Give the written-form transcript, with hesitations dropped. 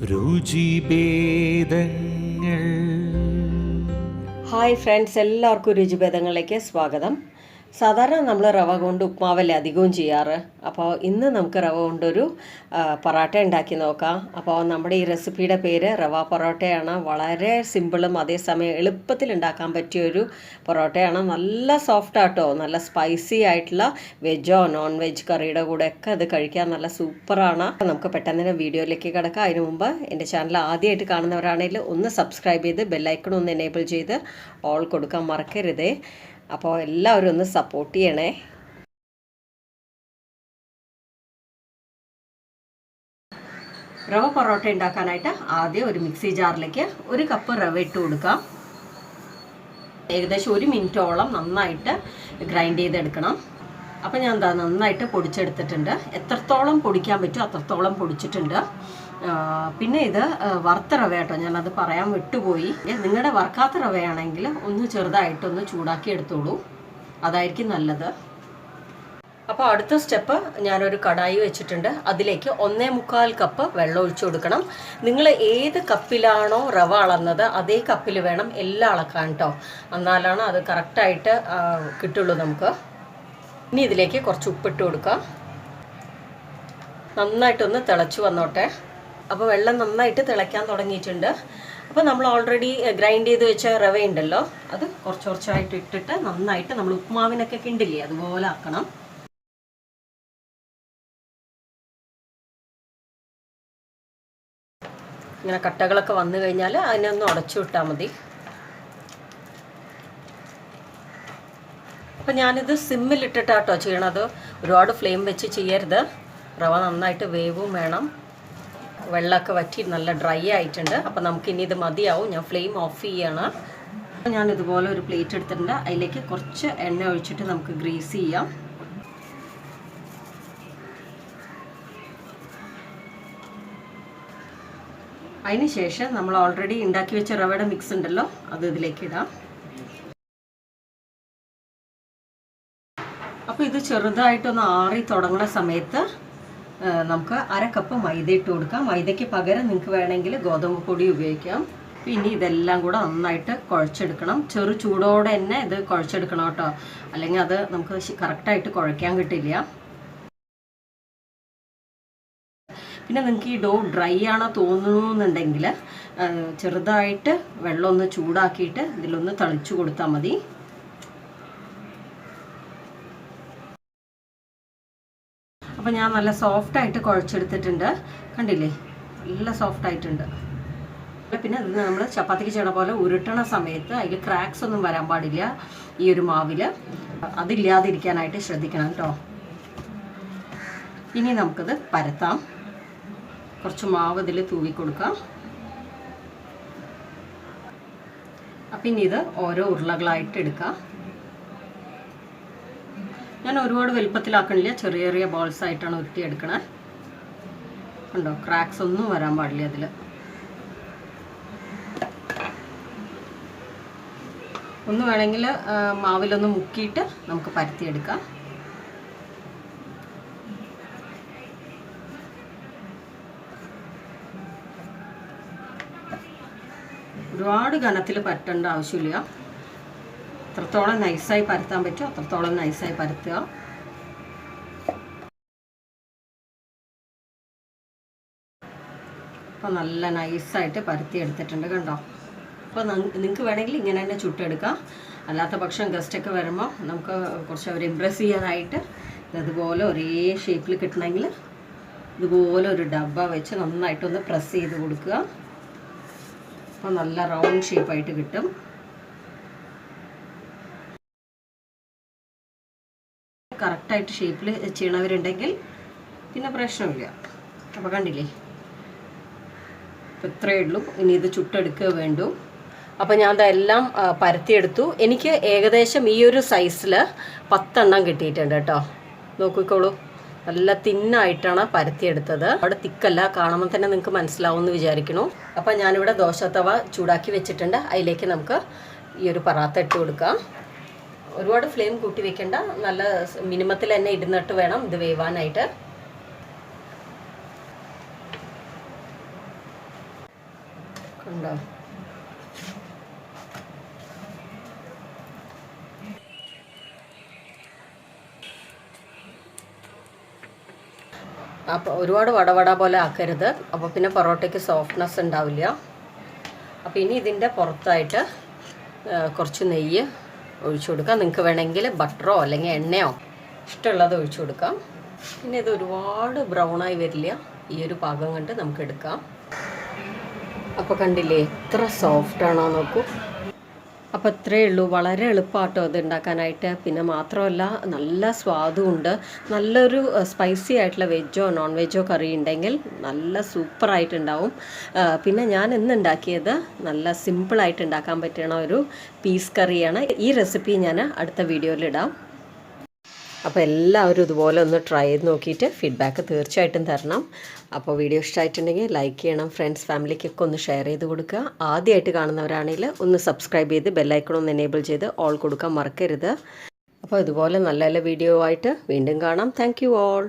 രുചിഭേദങ്ങൾ. Hi friends, എല്ലാവർക്കും രുചിഭേദങ്ങളിലേക്ക് സ്വാഗതം. സാധാരണ നമ്മൾ റവ കൊണ്ട് ഉപ്മാവല്ലേ അധികവും ചെയ്യാറ്. അപ്പോൾ ഇന്ന് നമുക്ക് റവ കൊണ്ടൊരു പൊറോട്ട ഉണ്ടാക്കി നോക്കാം. അപ്പോൾ നമ്മുടെ ഈ റെസിപ്പിയുടെ പേര് റവ പൊറോട്ടയാണ്. വളരെ സിമ്പിളും അതേസമയം എളുപ്പത്തിൽ ഉണ്ടാക്കാൻ പറ്റിയൊരു പൊറോട്ടയാണ്. നല്ല സോഫ്റ്റ് ആട്ടോ, നല്ല സ്പൈസി ആയിട്ടുള്ള വെജോ നോൺ വെജ് കറിയുടെ കൂടെയൊക്കെ അത് കഴിക്കാൻ നല്ല സൂപ്പറാണ്. നമുക്ക് പെട്ടെന്ന് തന്നെ വീഡിയോയിലേക്ക് കിടക്കാം. അതിന് മുമ്പ് എൻ്റെ ചാനൽ ആദ്യമായിട്ട് കാണുന്നവരാണെങ്കിൽ ഒന്ന് സബ്സ്ക്രൈബ് ചെയ്ത് ബെല്ലൈക്കൺ ഒന്ന് എനേബിൾ ചെയ്ത് ഓൾ കൊടുക്കാൻ മറക്കരുതേ. അപ്പോൾ എല്ലാവരും ഒന്ന് സപ്പോർട്ട് ചെയ്യണേ. റവ പൊറോട്ട ഉണ്ടാക്കാനായിട്ട് ആദ്യം ഒരു മിക്സി ജാറിലേക്ക് 1 കപ്പ് റവ ഇട്ട് കൊടുക്കാം. ഏകദേശം 1 മിനിറ്റോളം നന്നായിട്ട് ഗ്രൈൻഡ് ചെയ്തെടുക്കണം. അപ്പോൾ ഞാൻ നന്നായിട്ട് പൊടിച്ചെടുത്തിട്ടുണ്ട്. എത്രത്തോളം പൊടിക്കാൻ പറ്റും അത്രത്തോളം പൊടിച്ചിട്ടുണ്ട്. പിന്നെ ഇത് വറുത്ത റവ കേട്ടോ, ഞാനത് പറയാൻ വിട്ടുപോയി. നിങ്ങളുടെ വറുക്കാത്ത റവയാണെങ്കിൽ ഒന്ന് ചെറുതായിട്ടൊന്ന് ചൂടാക്കി എടുത്തോളൂ, അതായിരിക്കും നല്ലത്. അപ്പോൾ അടുത്ത സ്റ്റെപ്പ്, ഞാനൊരു കടായി വെച്ചിട്ടുണ്ട്. അതിലേക്ക് 1.25 കപ്പ് വെള്ളം ഒഴിച്ചു കൊടുക്കണം. നിങ്ങൾ ഏത് കപ്പിലാണോ റവ അളന്നത് അതേ കപ്പിൽ വേണം എല്ലാം അളക്കാൻ കേട്ടോ, എന്നാലാണ് അത് കറക്റ്റായിട്ട് കിട്ടുള്ളൂ നമുക്ക്. ഇനി ഇതിലേക്ക് കുറച്ച് ഉപ്പിട്ട് കൊടുക്കാം. നന്നായിട്ടൊന്ന് തിളച്ച് വന്നോട്ടെ. അപ്പോൾ വെള്ളം നന്നായിട്ട് തിളയ്ക്കാൻ തുടങ്ങിയിട്ടുണ്ട്. അപ്പോൾ നമ്മൾ ഓൾറെഡി ഗ്രൈൻഡ് ചെയ്ത് വെച്ച റവ ഉണ്ടല്ലോ, അത് കുറച്ച് കുറച്ചായിട്ട് ഇട്ടിട്ട് നന്നായിട്ട് നമ്മൾ ഉപ്മാവിനൊക്കെ കിണ്ടില്ലേ അതുപോലെ ആക്കണം. ഇങ്ങനെ കട്ടകളൊക്കെ വന്നു കഴിഞ്ഞാൽ അതിനൊന്ന് ഉടച്ചു വിട്ടാൽ മതി. അപ്പം ഞാനിത് സിമ്മിലിട്ടിട്ടാട്ടോ ചെയ്യണത്, ഒരുപാട് ഫ്ലെയിം വെച്ച് ചെയ്യരുത്. റവ നന്നായിട്ട് വേവും വേണം. വെള്ളമൊക്കെ വറ്റി നല്ല ഡ്രൈ ആയിട്ടുണ്ട്. അപ്പം നമുക്കിനി ഇത് മതിയാവും. ഞാൻ ഫ്ലെയിം ഓഫ് ചെയ്യണം. ഞാൻ ഇതുപോലെ ഒരു പ്ലേറ്റ് എടുത്തിട്ടുണ്ട്. അതിലേക്ക് കുറച്ച് എണ്ണ ഒഴിച്ചിട്ട് നമുക്ക് ഗ്രീസ് ചെയ്യാം. അതിന് ശേഷം നമ്മൾ ഓൾറെഡി ഉണ്ടാക്കി വെച്ച റവയുടെ മിക്സ് ഉണ്ടല്ലോ, അത് ഇതിലേക്ക് ഇടാം. അപ്പോൾ ഇത് ചെറുതായിട്ടൊന്ന് ആറി തുടങ്ങുന്ന സമയത്ത് നമുക്ക് 1/2 കപ്പ് മൈദ ഇട്ട് കൊടുക്കാം. മൈദയ്ക്ക് പകരം നിങ്ങൾക്ക് വേണമെങ്കിൽ ഗോതമ്പ് പൊടി ഉപയോഗിക്കാം. പിന്നെ ഇതെല്ലാം കൂടെ നന്നായിട്ട് കുഴച്ചെടുക്കണം. ചെറു ചൂടോടെ തന്നെ ഇത് കുഴച്ചെടുക്കണം കേട്ടോ, അല്ലെങ്കിൽ അത് നമുക്ക് കറക്റ്റായിട്ട് കുഴയ്ക്കാൻ കിട്ടില്ല. പിന്നെ നിങ്ങൾക്ക് ഈ ഡോ ഡ്രൈ ആണോ തോന്നുന്നുണ്ടെങ്കിൽ ചെറുതായിട്ട് വെള്ളം ഒന്ന് ചൂടാക്കിയിട്ട് ഇതിലൊന്ന് തളിച്ചു കൊടുത്താൽ മതി. അപ്പോൾ ഞാൻ നല്ല സോഫ്റ്റായിട്ട് കുഴച്ചെടുത്തിട്ടുണ്ട്, കണ്ടില്ലേ, നല്ല സോഫ്റ്റായിട്ടുണ്ട്. പിന്നെ ഇത് നമ്മൾ ചപ്പാത്തിക്ക് ചെയ്യണ പോലെ ഉരുട്ടണ സമയത്ത് അതിൽ ക്രാക്സ് ഒന്നും വരാൻ പാടില്ല. ഈ ഒരു മാവിൽ അതില്ലാതിരിക്കാനായിട്ട് ശ്രദ്ധിക്കണം കേട്ടോ. ഇനി നമുക്കിത് പരത്താം. കുറച്ച് മാവ് ഇതിൽ തൂവി കൊടുക്കാം. അപ്പം ഇനി ഇത് ഓരോ ഉരുളകളായിട്ട് എടുക്കാം. ഞാൻ ഒരുപാട് വലുപ്പത്തിലാക്കണില്ല, ചെറിയ ചെറിയ ബോൾസ് ആയിട്ടാണ് ഉരുട്ടിയെടുക്കണേ. കണ്ടോ, ക്രാക്സ് ഒന്നും വരാൻ പാടില്ല അതിൽ. ഒന്ന് വേണമെങ്കിൽ മാവിലൊന്ന് മുക്കിയിട്ട് നമുക്ക് പരത്തിയെടുക്കാം. ഒരുപാട് ഘനത്തിൽ പരത്തേണ്ട ആവശ്യമില്ല. എത്രത്തോളം നൈസായി പരത്താൻ പറ്റുമോ അത്രത്തോളം നൈസായി പരത്തുക. അപ്പോൾ നല്ല നൈസായിട്ട് പരത്തി എടുത്തിട്ടുണ്ട്, കണ്ടോ. അപ്പോൾ നിങ്ങൾക്ക് വേണമെങ്കിൽ ഇങ്ങനെ തന്നെ ചുട്ടെടുക്കാം. അല്ലാത്ത പക്ഷം ഗസ്റ്റൊക്കെ വരുമ്പോൾ നമുക്ക് കുറച്ച് അവർ ഇമ്പ്രസ് ചെയ്യാനായിട്ട് ഇതുപോലെ ഒരേ ഷേപ്പിൽ കിട്ടണമെങ്കിൽ ഇതുപോലെ ഒരു ഡബ്ബ വെച്ച് നന്നായിട്ടൊന്ന് പ്രസ് ചെയ്ത് കൊടുക്കുക. അപ്പോൾ നല്ല റൗണ്ട് ഷേപ്പായിട്ട് കിട്ടും. കറക്റ്റായിട്ട് ഷേപ്പിൽ ചെയ്യണവരുണ്ടെങ്കിൽ പിന്നെ പ്രശ്നമില്ല. അപ്പോൾ കണ്ടില്ലേ, അപ്പോൾ ഇത്രയേ ഉള്ളൂ. ഇനി ഇത് ചുട്ടെടുക്കുക വേണ്ടു. അപ്പോൾ ഞാൻ അതെല്ലാം പരത്തിയെടുത്തു. എനിക്ക് ഏകദേശം ഈ ഒരു സൈസിൽ 10 എണ്ണം കിട്ടിയിട്ടുണ്ട് കേട്ടോ. നോക്കിക്കോളൂ, നല്ല തിന്നായിട്ടാണ് പരത്തിയെടുത്തത്. അവിടെ തിക്കല്ല, കാണുമ്പോൾ തന്നെ നിങ്ങൾക്ക് മനസ്സിലാവുമെന്ന് വിചാരിക്കുന്നു. അപ്പോൾ ഞാനിവിടെ ദോശത്തവ ചൂടാക്കി വെച്ചിട്ടുണ്ട്. അതിലേക്ക് നമുക്ക് ഈ ഒരു പറാത്ത ഇട്ട് കൊടുക്കാം. ഒരുപാട് ഫ്ലെയിം കൂട്ടി വെക്കേണ്ട, നല്ല മിനിമത്തിൽ തന്നെ ഇടുന്നിട്ട് വേണം ഇത് വേവാനായിട്ട്. ഉണ്ടോ? അപ്പോൾ ഒരുപാട് വടവട പോലെ ആക്കരുത്, അപ്പോൾ പിന്നെ പൊറോട്ടയ്ക്ക് സോഫ്റ്റ്നെസ് ഉണ്ടാവില്ല. അപ്പോൾ ഇനി ഇതിൻ്റെ പുറത്തായിട്ട് കുറച്ച് നെയ്യ് ഒഴിച്ചു കൊടുക്കാം. നിങ്ങൾക്ക് വേണമെങ്കിൽ ബട്ടറോ അല്ലെങ്കിൽ എണ്ണയോ ഇഷ്ടമുള്ളത് ഒഴിച്ചു കൊടുക്കാം. പിന്നെ ഇത് ഒരുപാട് ബ്രൗണായി വരില്ല, ഈ ഒരു പാകം കണ്ട് നമുക്ക് എടുക്കാം. അപ്പോൾ കണ്ടില്ലേ എത്ര സോഫ്റ്റാണോ നോക്കൂ. അപ്പോൾ ഇത്രയേ ഉള്ളൂ, വളരെ എളുപ്പമാട്ടോ ഇത് ഉണ്ടാക്കാനായിട്ട്. പിന്നെ മാത്രമല്ല നല്ല സ്വാദുമുണ്ട്. നല്ലൊരു സ്പൈസി ആയിട്ടുള്ള വെജോ നോൺ വെജോ കറി ഉണ്ടെങ്കിൽ നല്ല സൂപ്പറായിട്ടുണ്ടാവും. പിന്നെ ഞാൻ ഇന്ന് ഉണ്ടാക്കിയത് നല്ല സിമ്പിളായിട്ട് ഉണ്ടാക്കാൻ പറ്റുന്ന ഒരു പീസ് കറിയാണ്. ഈ റെസിപ്പി ഞാൻ അടുത്ത വീഡിയോയിലിടാം. അപ്പോൾ എല്ലാവരും ഇതുപോലെ ഒന്ന് ട്രൈ ചെയ്ത് നോക്കിയിട്ട് ഫീഡ്ബാക്ക് തീർച്ചയായിട്ടും തരണം. അപ്പോൾ വീഡിയോ ഇഷ്ടമായിട്ടുണ്ടെങ്കിൽ ലൈക്ക് ചെയ്യണം, ഫ്രണ്ട്സ് ഫാമിലിക്കൊക്കെ ഒന്ന് ഷെയർ ചെയ്ത് കൊടുക്കുക. ആദ്യമായിട്ട് കാണുന്നവരാണെങ്കിൽ ഒന്ന് സബ്സ്ക്രൈബ് ചെയ്ത് ബെല്ലൈക്കൺ ഒന്ന് എനേബിൾ ചെയ്ത് ഓൾ കൊടുക്കാൻ മറക്കരുത്. അപ്പോൾ ഇതുപോലെ നല്ല നല്ല വീഡിയോ ആയിട്ട് വീണ്ടും കാണാം. Thank you all.